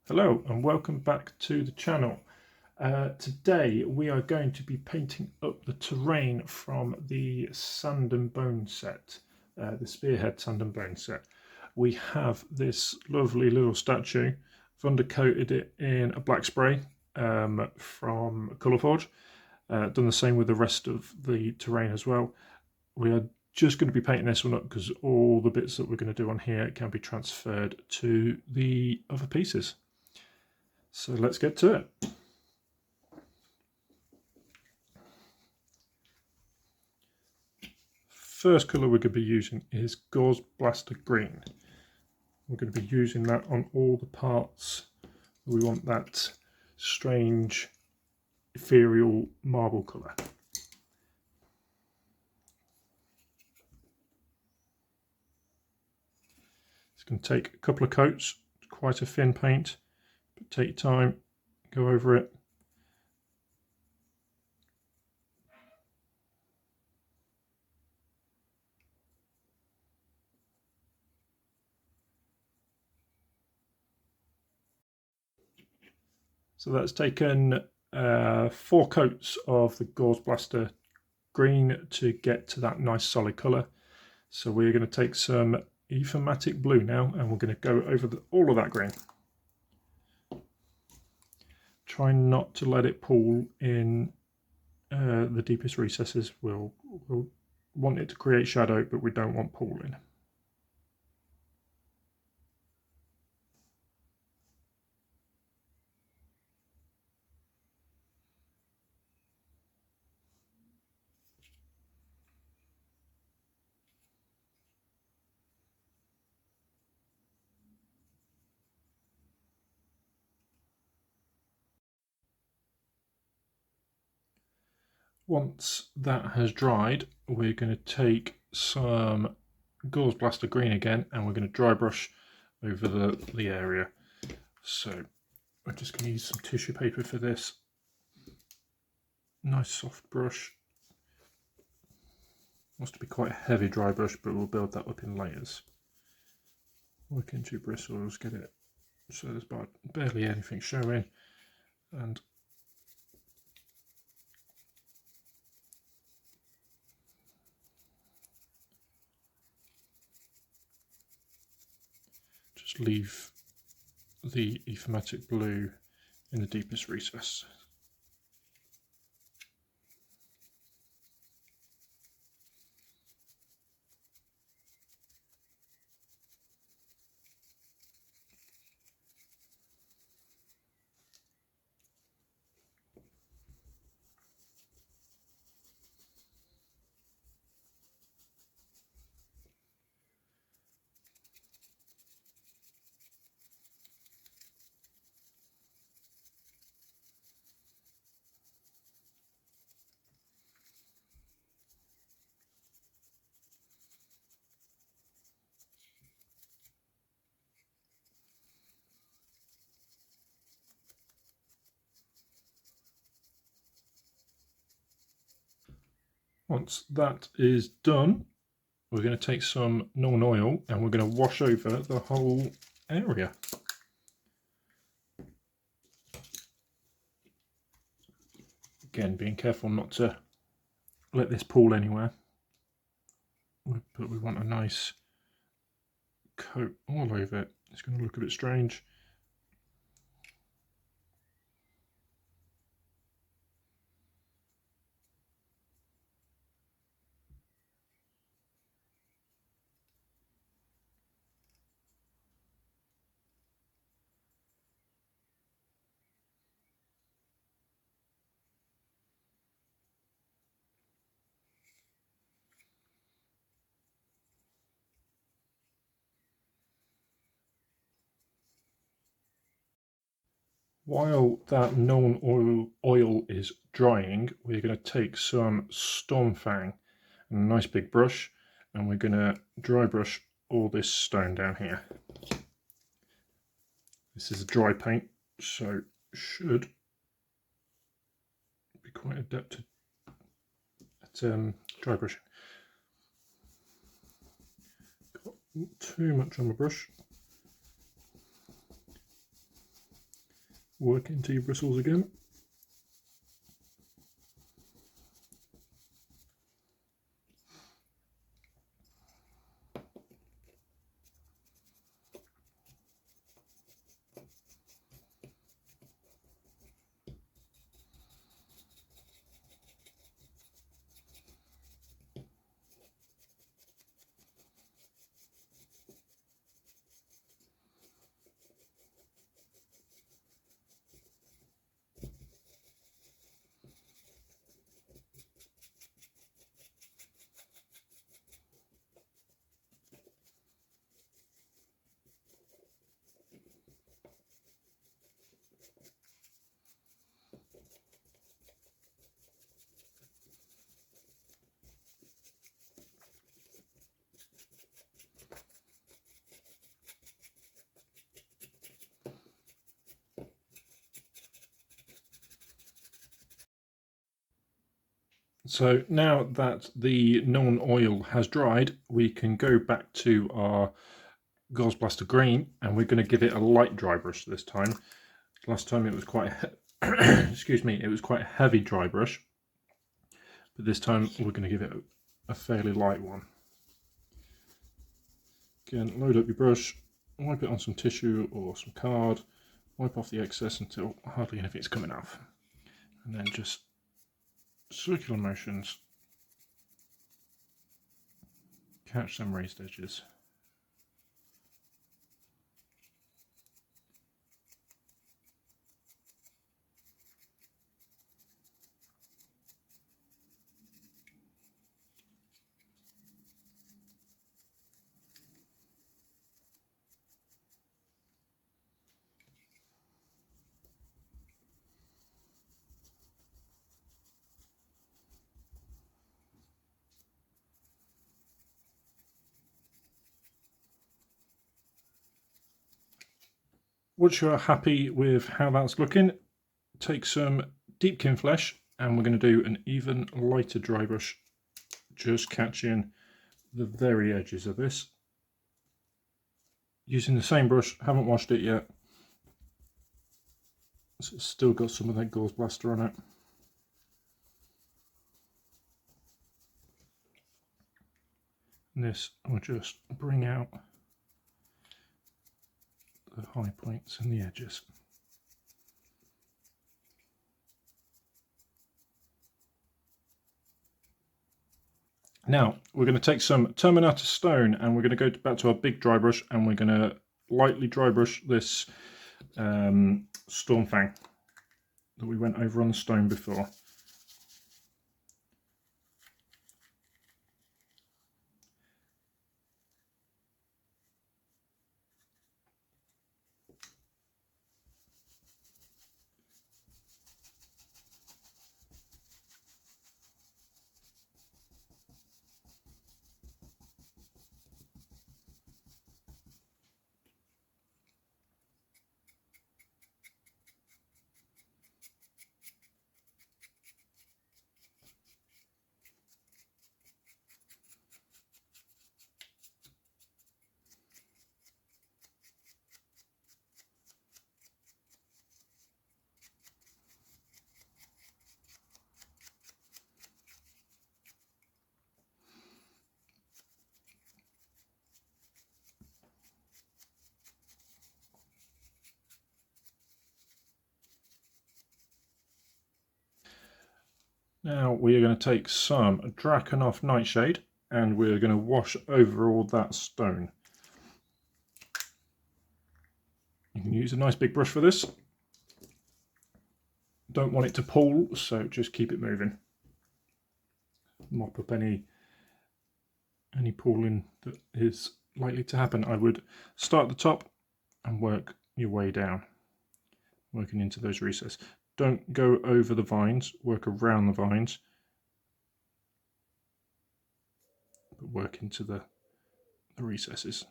Hello and welcome back to the channel. Today we are going to be painting up the terrain from the Sand and Bone set, the Spearhead Sand and Bone set. We have this lovely little statue. I've undercoated it in a black spray from Colourforge. Done the same with the rest of the terrain as well. We are just going to be painting this one up because all the bits that we're going to do on here can be transferred to the other pieces. So let's get to it. First colour we're going to be using is Gauze Blaster Green. We're going to be using that on all the parts. We want that strange ethereal marble colour. It's going to take a couple of coats, quite a thin paint, but take your time, go over it. So that's taken 4 coats of the Gauze Blaster Green to get to that nice solid colour. So we're going to take some aethermatic blue now and we're going to go over all of that green. Try not to let it pool in the deepest recesses. We'll want it to create shadow, but we don't want pooling. Once that has dried, we're going to take some Gauze Blaster Green again and we're going to dry brush over the area. So we're just going to use some tissue paper for this. Nice soft brush. Wants to be quite a heavy dry brush, but we'll build that up in layers. Work into bristles, get it so there's barely anything showing, and just leave the aethermatic blue in the deepest recess. Once that is done, we're going to take some Nuln oil and we're going to wash over the whole area. Again, being careful not to let this pool anywhere, but we want a nice coat all over it. It's going to look a bit strange. While that Nuln oil is drying, we're going to take some Stormfang and a nice big brush, and we're going to dry brush all this stone down here. This is a dry paint, so should be quite adept at dry brushing. Got too much on the brush. work into your bristles again. So now that the Nuln oil has dried, we can go back to our Gauze Blaster Green, and we're going to give it a light dry brush this time. Last time it was quite, excuse me, it was quite a heavy dry brush, but this time we're going to give it a fairly light one. Again, load up your brush, wipe it on some tissue or some card, wipe off the excess until hardly anything's coming off, and then just circular motions, catch some raised edges. Once you're happy with how that's looking, take some Deepkin Flesh, and we're going to do an even lighter dry brush, just catching the very edges of this. Using the same brush, haven't washed it yet, so it's still got some of that Gauze Blaster on it. And this will just bring out the high points and the edges. Now we're going to take some Terminatus stone, and we're going to go back to our big dry brush, and we're going to lightly dry brush this Stormfang that we went over on the stone before. Now we are going to take some Drakenhof Nightshade, and we're going to wash over all that stone. You can use a nice big brush for this. Don't want it to pool, so just keep it moving. Mop up any pooling that is likely to happen. I would start at the top and work your way down, working into those recesses. Don't go over the vines, work around the vines, but work into the recesses.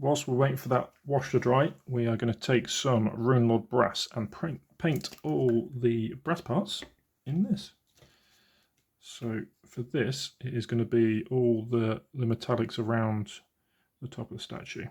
Whilst we're waiting for that wash to dry, we are going to take some Runlord Brass and paint all the brass parts in this. So for this, it is going to be all the metallics around the top of the statue.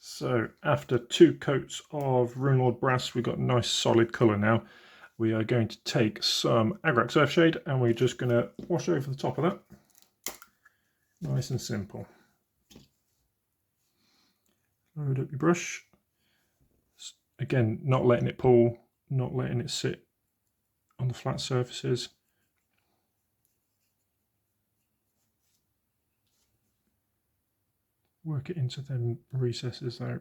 So after 2 coats of Runelord Brass, we've got a nice solid colour now. We are going to take some Agrax Earthshade and we're just going to wash over the top of that. Nice and simple. Load up your brush. Again, not letting it pool, not letting it sit on the flat surfaces. Work it into them recesses though.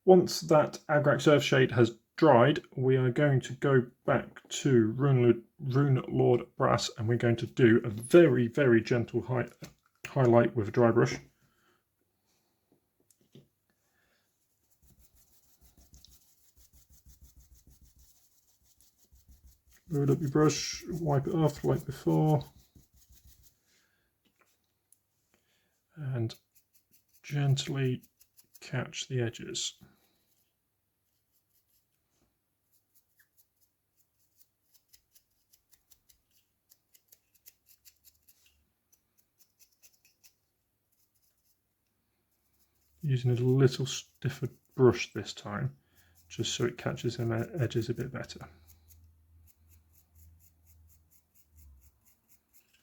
Once that Agrax Earthshade has dried, we are going to go back to Runelord Brass and we're going to do a very, very gentle highlight with a dry brush. Load up your brush, wipe it off like before, and gently catch the edges. Using a little stiffer brush this time, just so it catches them edges a bit better.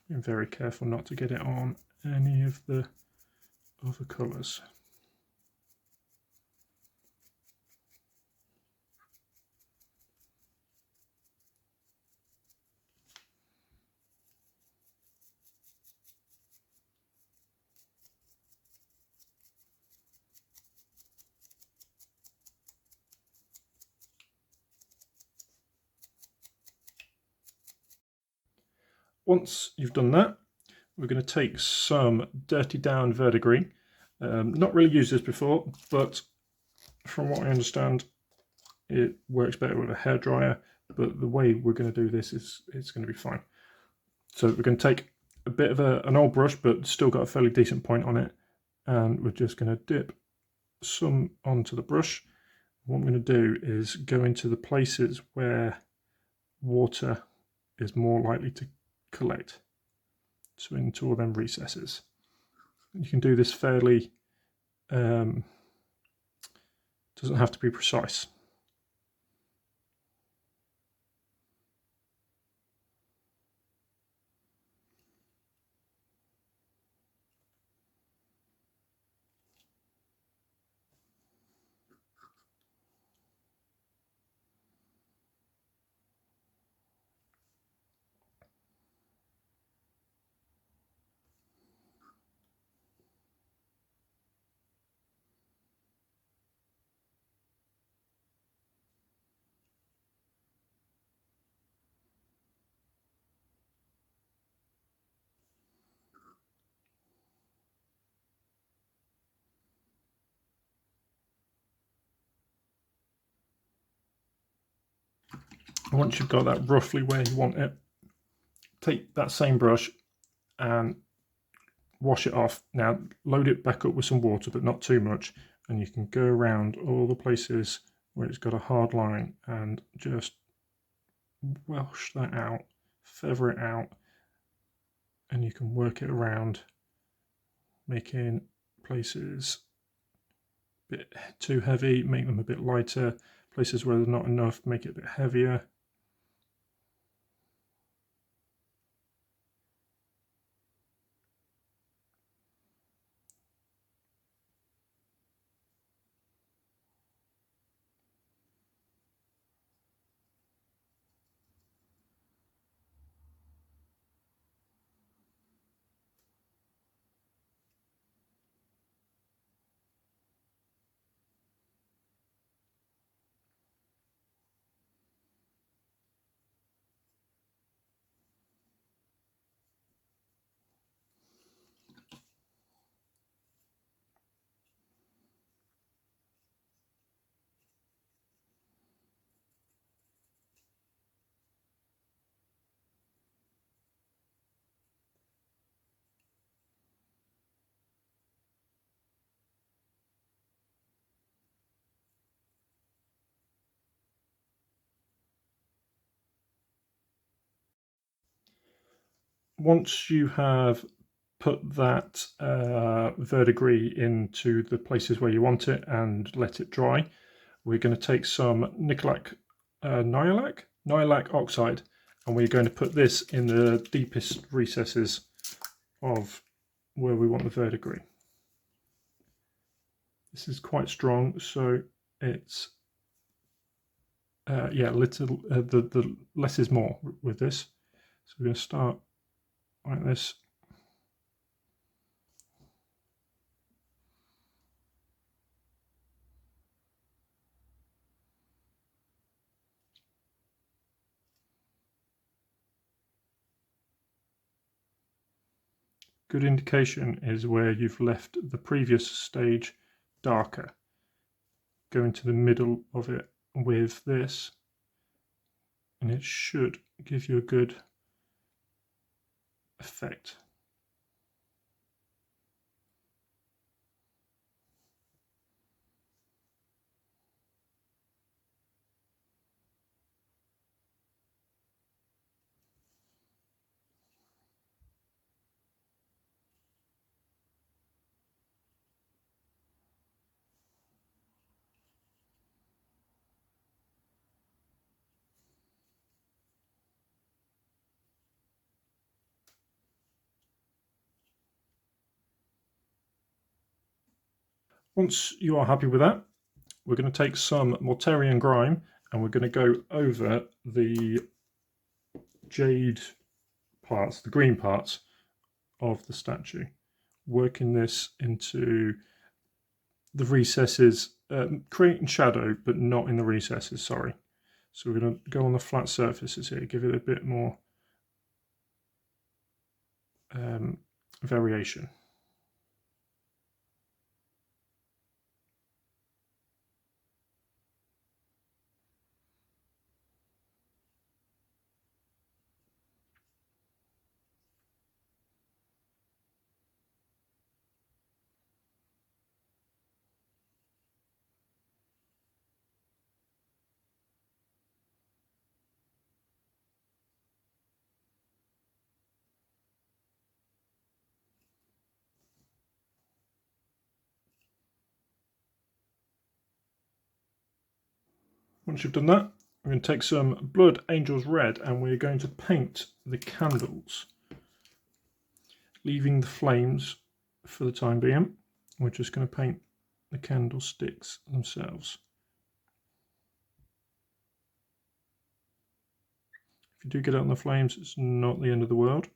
Being very careful not to get it on any of the other colours. Once you've done that, we're going to take some Dirty Down Verdigris. Not really used this before, but from what I understand, it works better with a hairdryer, but the way we're going to do this is it's going to be fine. So we're going to take a bit of an old brush, but still got a fairly decent point on it, and we're just going to dip some onto the brush. What I'm going to do is go into the places where water is more likely to collect, so into all them recesses. You can do this fairly, doesn't have to be precise. Once you've got that roughly where you want it, take that same brush and wash it off. Now load it back up with some water, but not too much, and you can go around all the places where it's got a hard line and just wash that out, feather it out, and you can work it around, making places a bit too heavy, make them a bit lighter, places where there's not enough, make it a bit heavier. Once you have put that verdigris into the places where you want it and let it dry, we're going to take some Nihilach Oxide, and we're going to put this in the deepest recesses of where we want the verdigris. This is quite strong, so it's the less is more with this. So we're going to start like this. Good indication is where you've left the previous stage darker. Go into the middle of it with this, and it should give you a good effect. Once you are happy with that, we're going to take some Mortarian Grime and we're going to go over the jade parts, the green parts of the statue, working this into the recesses, creating shadow, but not in the recesses, sorry. So we're going to go on the flat surfaces here, give it a bit more variation. Once you've done that, we're going to take some Blood Angels Red and we're going to paint the candles, leaving the flames for the time being. We're just going to paint the candlesticks themselves. If you do get it on the flames, it's not the end of the world.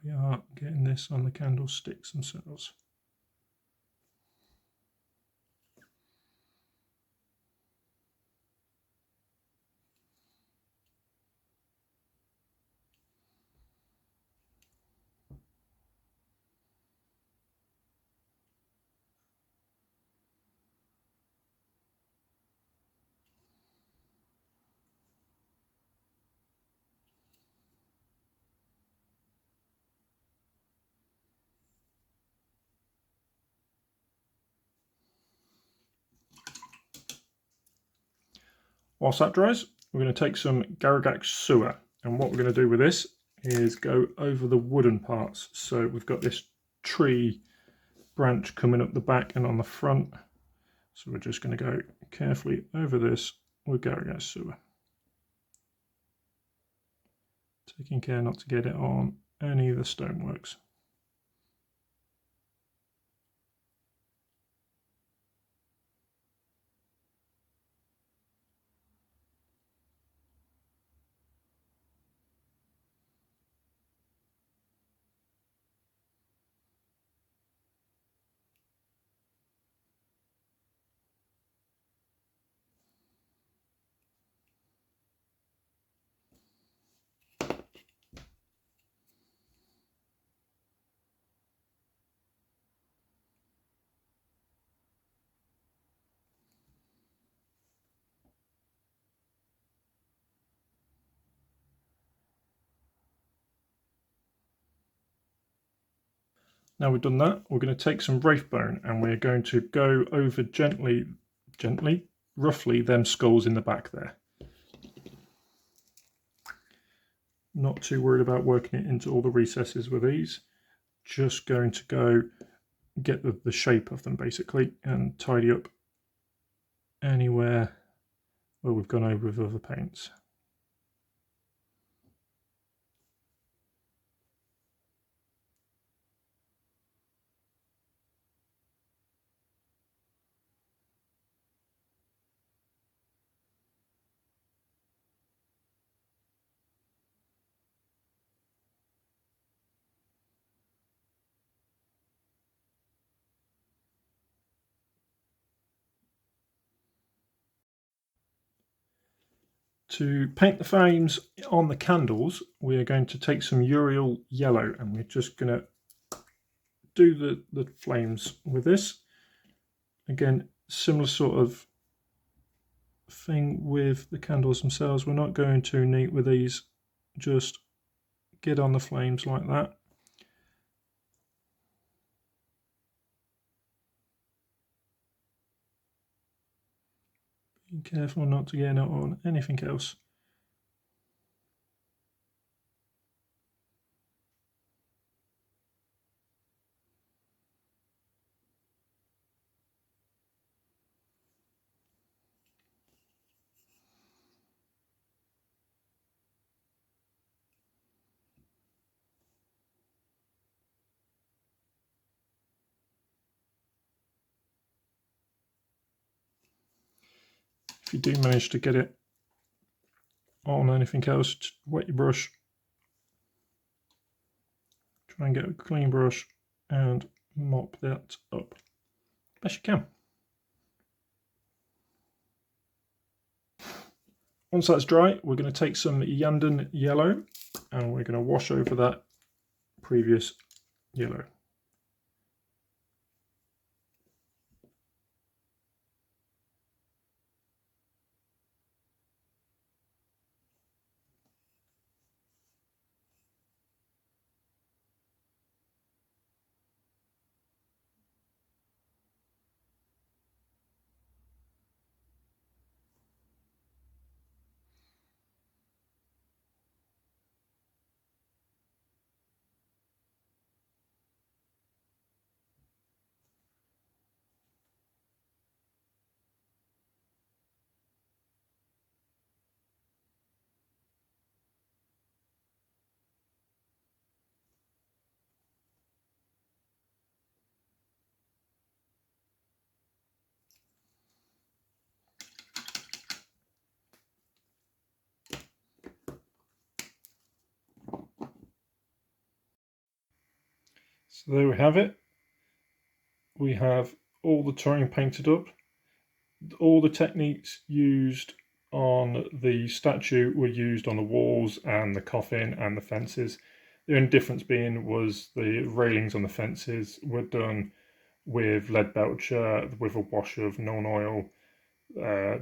We are getting this on the candlesticks themselves. Whilst that dries, we're going to take some Garaghak sewer, and what we're going to do with this is go over the wooden parts. So we've got this tree branch coming up the back and on the front, so we're just going to go carefully over this with Garaghak sewer, taking care not to get it on any of the stoneworks. Now we've done that, we're going to take some Wraithbone and we're going to go over gently, roughly them skulls in the back there. Not too worried about working it into all the recesses with these. Just going to go get the shape of them basically and tidy up anywhere where we've gone over with other paints. To paint the flames on the candles, we are going to take some Yriel Yellow and we're just going to do the flames with this. Again, similar sort of thing with the candles themselves. We're not going too neat with these, just get on the flames like that. Be careful not to get it on anything else. If you do manage to get it on anything else, just wet your brush. Try and get a clean brush and mop that up best you can. Once that's dry, we're going to take some Iyanden Yellow and we're going to wash over that previous yellow. So there we have it. We have all the terrain painted up. All the techniques used on the statue were used on the walls and the coffin and the fences. The only difference being was the railings on the fences were done with lead belcher, with a wash of Nuln oil,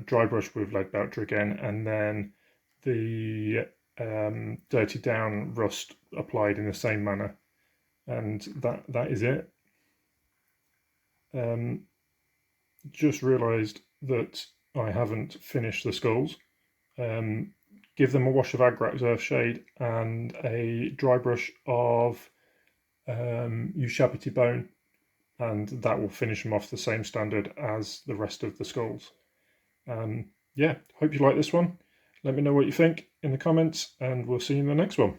dry brush with lead belcher again, and then the dirty down rust applied in the same manner. And that is it. Just realised that I haven't finished the skulls. give them a wash of Agrax Earthshade and a dry brush of Ushabti Bone, and that will finish them off the same standard as the rest of the skulls. Yeah, hope you like this one. Let me know what you think in the comments, and we'll see you in the next one.